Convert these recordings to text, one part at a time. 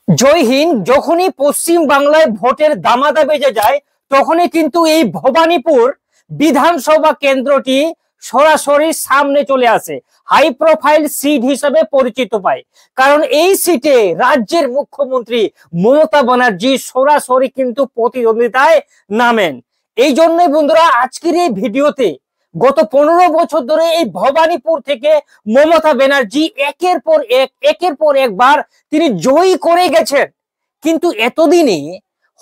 জয় হিন্দ। যখনই পশ্চিম বাংলায় ভোটের দামাদা বেজে যায় তখনই কিন্তু এই ভবানীপুর বিধানসভা কেন্দ্রটি সরাসরি সামনে চলে আসে, হাই প্রোফাইল সিট হিসেবে পরিচিত পায়। কারণ এই সিটে রাজ্যের মুখ্যমন্ত্রী মমতা ব্যানার্জি সরাসরি কিন্তু প্রতিদ্বন্দ্বিতায় নামেন। এই জন্যই বন্ধুরা আজকের এই ভিডিওতে গত 15 বছর ধরে এই ভবানীপুর থেকে মমতা ব্যানার্জি একের পর একবার তিনি জয়ী করে গেছেন। কিন্তু এতদিনে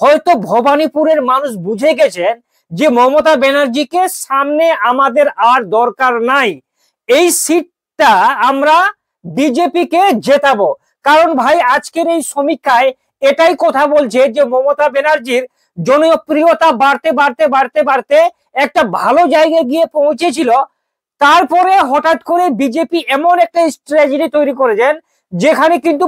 হয়তো ভবানীপুরের মানুষ বুঝে গেছেন যে মমতা ব্যানার্জিকে সামনে আমাদের আর দরকার নাই, এই সিটটা আমরা বিজেপিকে জেতাবো। কারণ ভাই আজকের এই সমীক্ষায় এটাই কথা বলছে যে মমতা ব্যানার্জির জনপ্রিয়তা বাড়তে বাড়তে বাড়তে বাড়তে একটা ভালো জায়গায় গিয়ে পৌঁছেছিল। তারপরে হঠাৎ করে বিজেপি এমন একটা স্ট্র্যাটেজি তৈরি করেছেন যেখানে কিন্তু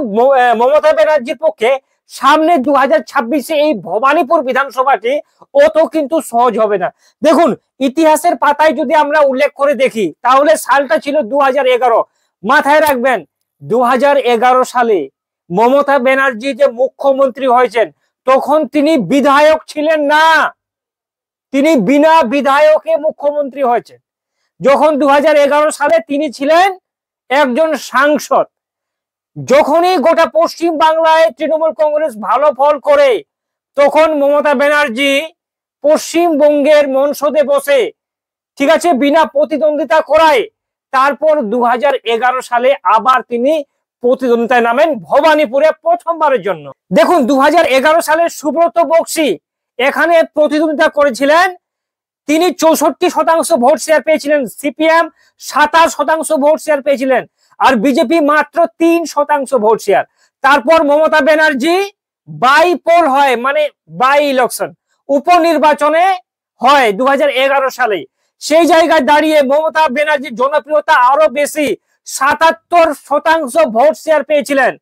মমতা ব্যানার্জির পক্ষে সামনে 2026-এ এই ভবানীপুর বিধানসভাটি অত কিন্তু সহজ হবে না। দেখুন ইতিহাসের পাতায় যদি আমরা উল্লেখ করে দেখি তাহলে সালটা ছিল 2011। মাথায় রাখবেন 2011 সালে মমতা ব্যানার্জি যে মুখ্যমন্ত্রী হয়েছেন তখন তিনি বিধায়ক ছিলেন না, তিনি বিনা বিধায়কে মুখ্যমন্ত্রী হয়েছেন। যখন 2011 সালে তিনি ছিলেন একজন সাংসদ। যখনই গোটা পশ্চিম বাংলায় তৃণমূল কংগ্রেস ভালো ফল করে তখন মমতা ব্যানার্জি পশ্চিমবঙ্গের মনসদে বসে, ঠিক আছে, বিনা প্রতিদ্বন্দ্বিতা করায় তারপর 2011 সালে আবার তিনি প্রতিদ্বন্দ্বিতায় নামেন ভবানীপুরে প্রথমবারের জন্য। দেখুন 2011 সালে সুব্রত বক্সী এখানে প্রতিদ্বন্দ্বিতা করেছিলেন, তিনি 64% ভোট শেয়ার পেয়েছিলেন, সিপিএম 27% ভোট শেয়ার পেয়েছিলেন আর বিজেপি মাত্র 3% ভোট শেয়ার। তারপর মমতা ব্যানার্জি বাইপোল হয়, মানে বাই ইলেকশন, উপনির্বাচনে হয় 2011 সালে। সেই জায়গায় দাঁড়িয়ে মমতা ব্যানার্জির জনপ্রিয়তা আরো বেশি, 77% ভোট শেয়ার পেয়েছিলেন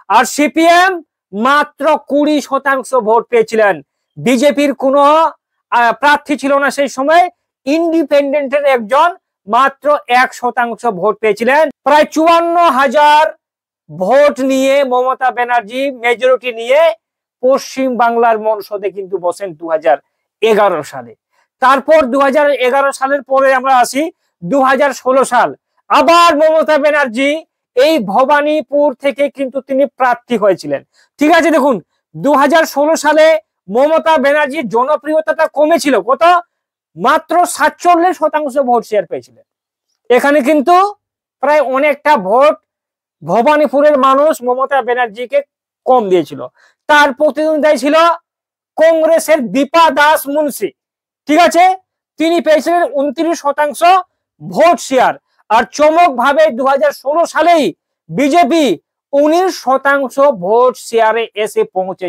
আর সিপিএম মাত্র 20% ভোট পেয়েছিলেন। বিজেপির কোনো প্রার্থী ছিল না সেই সময়, ইন্ডিপেন্ডেন্টের একজন মাত্র 1% ভোট পেয়েছিলেন। প্রায় 54,000 ভোট নিয়ে মমতা ব্যানার্জি মেজরিটি নিয়ে পশ্চিম বাংলার মনসদে কিন্তু বসেন 2011 সালে। তারপর 2011 সালের পরে আমরা আসি 2016 সাল, আবার মমতা ব্যানার্জি এই ভবানীপুর থেকে কিন্তু তিনি প্রার্থী হয়েছিলেন। ঠিক আছে, দেখুন 2016 সালে মমতা ব্যানার্জির জনপ্রিয়তাটা কমেছিল, কত? মাত্র 47% ভোট শেয়ার পেয়েছিলেন। এখানে কিন্তু প্রায় অনেকটা ভোট ভবানীপুরের মানুষ মমতা ব্যানার্জিকে কম দিয়েছিল। তার প্রতিদ্বন্দ্বী ছিল কংগ্রেসের দীপা দাস মুন্সি, ঠিক আছে, তিনি পেয়েছিলেন 29% ভোট শেয়ার। আর চমক ভাবে 2016 সালেই বিজেপি 19% ভোট শেয়ারে এসে পৌঁছে।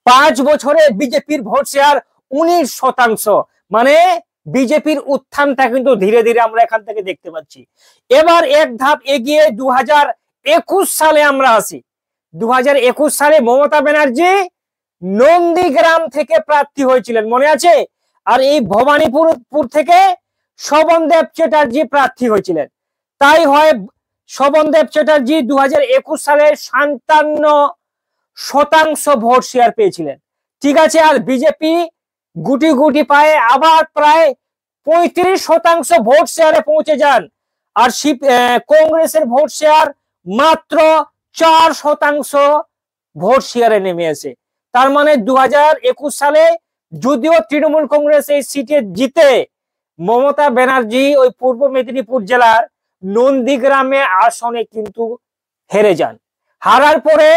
5 বছরে বিজেপির ভোট শেয়ার 19%, মানে বিজেপির উত্থানটা কিন্তু ধীরে ধীরে আমরা এখান থেকে দেখতে পাচ্ছি। এবার এক ধাপ এগিয়ে 2021 সালে আমরা আসি। 2021 সালে মমতা ব্যানার্জি নন্দীগ্রাম থেকে প্রার্থী হয়েছিলেন, মনে আছে? আর এই ভবানীপুর থেকে শোভনদেব চ্যাটার্জি প্রার্থী হয়েছিলেন। তাই হয় শোভনদেব চ্যাটার্জি 2021 সালে 57% ভোট শেয়ার পেয়েছিলেন, ঠিক আছে। আর বিজেপি গুটি গুটি পায়ে আবার প্রায় 35% ভোট শেয়ারে পৌঁছে যান। আর কংগ্রেসের ভোট শেয়ার মাত্র 4% ভোট শেয়ারে নেমে আসে। তার মানে 2021 সালে যদিও তৃণমূল কংগ্রেস এই সিটে জিতে, মমতা ব্যানার্জি ওই পূর্ব মেদিনীপুর জেলার নন্দীগ্রামে আসনে কিন্তু হেরে যান। হারার পরে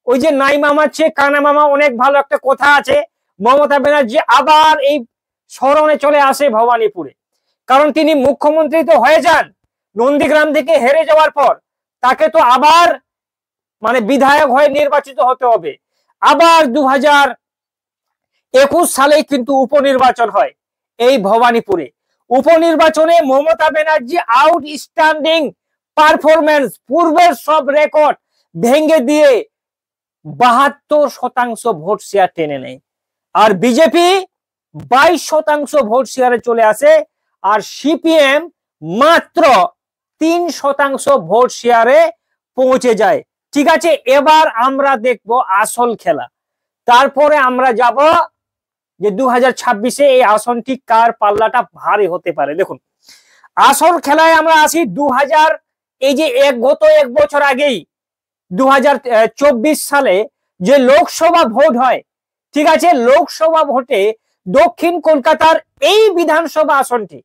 ওই যে নাই মামার চেয়ে কানা মামা অনেক ভালো একটা কথা আছে, মমতা ব্যানার্জি আবার এই শরণে চলে আসে ভবানীপুরে। কারণ তিনি মুখ্যমন্ত্রী তো হয়ে যান, নন্দীগ্রাম থেকে হেরে যাওয়ার পর তাকে তো আবার মানে বিধায়ক হয়ে নির্বাচিত হতে হবে। আবার 2021 সালে কিন্তু উপনির্বাচন হয় এই ভবানীপুরে। উপনির্বাচনে মমতা ব্যানার্জি আউটস্ট্যান্ডিং পারফরমেন্স, পূর্বের সব রেকর্ড ভেঙে দিয়ে 72% ভোট শেয়ার টেনে নেয়। আর বিজেপি 22% ভোট শেয়ারে চলে আসে আর সিপিএম মাত্র 3% ভোট শেয়ারে পৌঁছে যায়। ঠিক আছে, এবার আমরা দেখব আসল খেলা, তারপরে আমরা যাব যে 2026-এ এই আসনটি কার পাল্লাটা ভারী হতে পারে। দেখুন, আসল খেলায় আমরা আসি এই যে গত এক বছর আগেই 2024 সালে যে লোকসভা ভোট হয়, ঠিক আছে, লোকসভা ভোটে দক্ষিণ কলকাতার এই বিধানসভা আসনটি,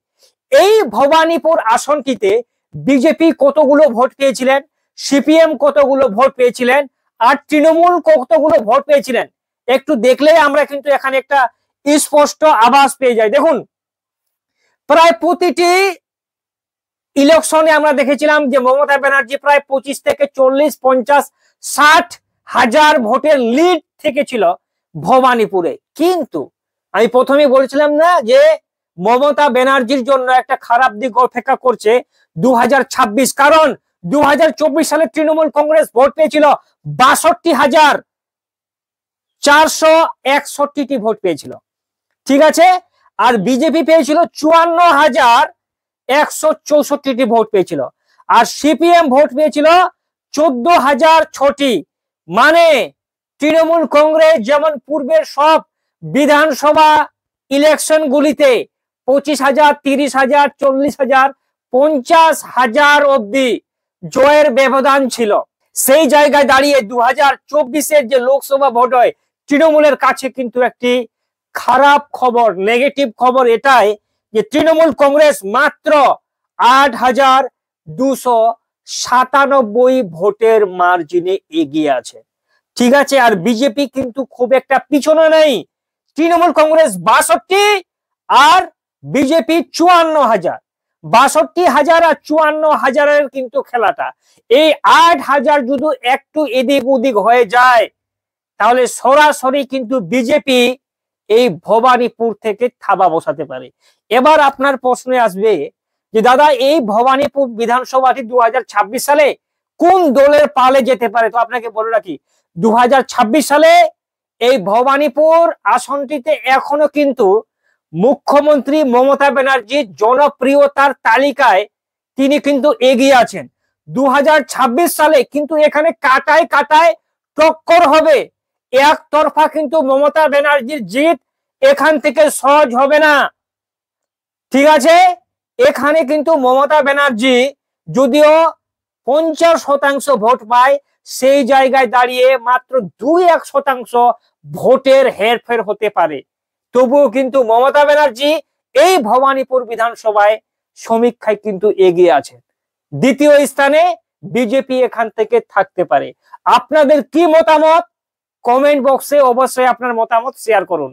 এই ভবানীপুর আসনটিতে বিজেপি কতগুলো ভোট পেয়েছিলেন, সিপিএম কতগুলো ভোট পেয়েছিলেন, আর তৃণমূল কতগুলো ভোট পেয়েছিলেন, একটু দেখলেই আমরা কিন্তু এখানে একটা স্পষ্ট আভাস পেয়ে যাই। দেখুন, প্রায় প্রতিটি ইলেকশনে আমরা দেখেছিলাম যে মমতা ব্যানার্জি প্রায় 25 থেকে 40, 50, 60 হাজার ভোটের লিড থেকে ছিল ভবানীপুরে। কিন্তু আমি প্রথমে বলেছিলাম না যে মমতা ব্যানার্জির জন্য একটা খারাপ দিক অপেক্ষা করছে 2026, কারণ 2024 সালে তৃণমূল কংগ্রেস ভোট পেয়েছিল 62,461টি ভোট পেয়েছিল, ঠিক আছে, আর বিজেপি পেয়েছিল 54,164টি ভোট পেয়েছিল, আর সিপিএম ভোট পেয়েছিল 14,006টি। মানে তৃণমূল কংগ্রেস যেমন পূর্বের সব বিধানসভা ইলেকশন গুলিতে 25,000, 30,000, 40,000, 50,000 অব্দি জয়ের ব্যবধান ছিল, সেই জায়গায় দাঁড়িয়ে 2024-এর যে লোকসভা ভোট হয় তৃণমূলের কাছে কিন্তু একটি খারাপ খবর, নেগেটিভ খবর এটাই যে তৃণমূল কংগ্রেস মাত্র 8,297 ভোটের মার্জিনে এগিয়ে আছে, ঠিক আছে, আর বিজেপি কিন্তু খুব একটা পিছনে নেই, তৃণমূল কংগ্রেস 62 আর বিজেপি 54,000, 62,000 আর 54,000-এর কিন্তু খেলাটা। এই 8,000 যদি একটু এদিক ওদিক হয়ে যায় তাহলে সরাসরি কিন্তু বিজেপি এই ভবানীপুর থেকে থাবা বসাতে পারে। এবার আপনার প্রশ্নে আসবে যে দাদা এই ভবানীপুর বিধানসভাটি 2026 সালে কোন দলের পালে যেতে পারে। তো আপনাকে বলে রাখি 2026 সালে এই ভবানীপুর আসনটিতে এখনো কিন্তু মুখ্যমন্ত্রী মমতা ব্যানার্জির জনপ্রিয়তার তালিকায় তিনি কিন্তু এগিয়ে আছেন। 2026 সালে কিন্তু এখানে কাটায় কাটায় টক্কর হবে, একতরফা কিন্তু মমতা ব্যানার্জির জিত এখান থেকে সহজ হবে না, ঠিক আছে, এখানে কিন্তু মমতা ব্যানার্জি যদিও 50% ভোট পায়, সেই জায়গায় দাঁড়িয়ে মাত্র 2-1% ভোটের হেরফের হতে পারে, তবুও কিন্তু মমতা ব্যানার্জি এই ভবানীপুর বিধানসভায় সমীক্ষায় কিন্তু এগিয়ে আছে। দ্বিতীয় স্থানে বিজেপি এখান থেকে থাকতে পারে। আপনাদের কি মতামত কমেন্ট বক্সে অবশ্যই আপনার মতামত শেয়ার করুন।